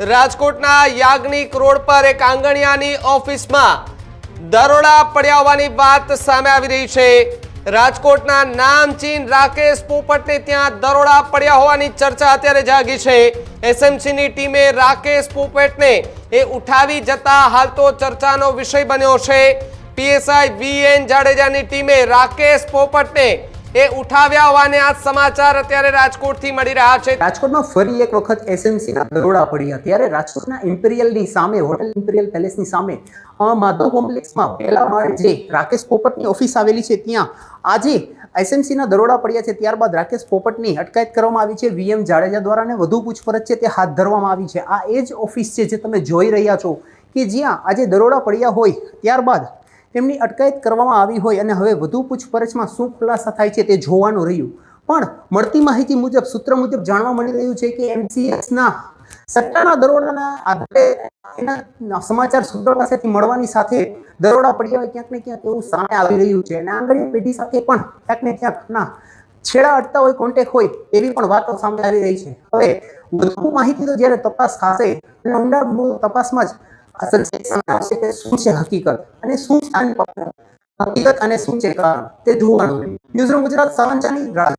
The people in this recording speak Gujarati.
રાજકોટના યાજ્ઞિક રોડ પર એક આંગણિયાની ઓફિસમાં દરોડા પડ્યા હોવાની વાત સામે આવી રહી છે। રાજકોટના નામચીન રાકેશ પોપટને ત્યાં દરોડા પડ્યા હોવાની ચર્ચા અત્યારે જાગી છે। એસએમસીની ટીમે રાકેશ પોપટને ઉઠાવી જતા હાલ તો ચર્ચાનો વિષય બન્યો છે। પીએસઆઈ વીએન જાડેજાની ટીમે રાકેશ પોપટને ઉઠાવ્યા હોવાને આ સમાચાર અત્યારે રાજકોટથી મળી રહ્યા છે। રાજકોટમાં ફરી એક વખત એસએમસીના દરોડા પડ્યા ત્યારે રાજકોટના ઇમ્પિરિયલની સામે હોટેલ ઇમ્પિરિયલ પેલેસની સામે માધવ કોમ્પ્લેક્સમાં પહેલા માળે જે રાકેશ પોપટની ઓફિસ આવેલી છે ત્યાં આજે એસએમસીના દરોડા પડ્યા છે। ત્યારબાદ રાકેશ પોપટની અટકાયત કરવામાં આવી છે। વીએમ જાડેજા દ્વારા અને વધુ પૂછપરછ છે તે હાથ ધરવામાં આવી છે। આ એ જ ઓફિસ છે જે તમે જોઈ રહ્યા છો કે જ્યાં આજે દરોડા પડ્યા હોય ત્યારબાદ તેમની અટકાયત કરવામાં આવી હોય અને હવે વધુ પૂછપરછમાં શું ખુલાસા થાય છે તે જોવાનું રહ્યું। પણ મળતી માહિતી મુજબ સૂત્ર મુજબ જાણવા મળી રહ્યું છે કે એમસીએસના સટ્ટાના દરોડાના આધારે એના સમાચાર સૂત્રો પાસેથી મળવાની સાથે દરોડા પડ્યા હોય ક્યાંક ને ક્યાંક એવું સામે આવી રહ્યું છે અને આંગણિયા પેઢી સાથે પણ ક્યાંક ને ક્યાંકના છેડા અડતા હોય કોન્ટેક્ટ હોય એવી પણ વાતો સામે આવી રહી છે। હવે વધુ માહિતી તો જ્યારે તપાસ થશે અને ઊંડાણ તપાસમાં જ શું છે હકીકત અને શું હકીકત અને શું છે કારણ તે જોવાનું। ન્યૂઝરૂમ ગુજરાત સમાચારની રાહ।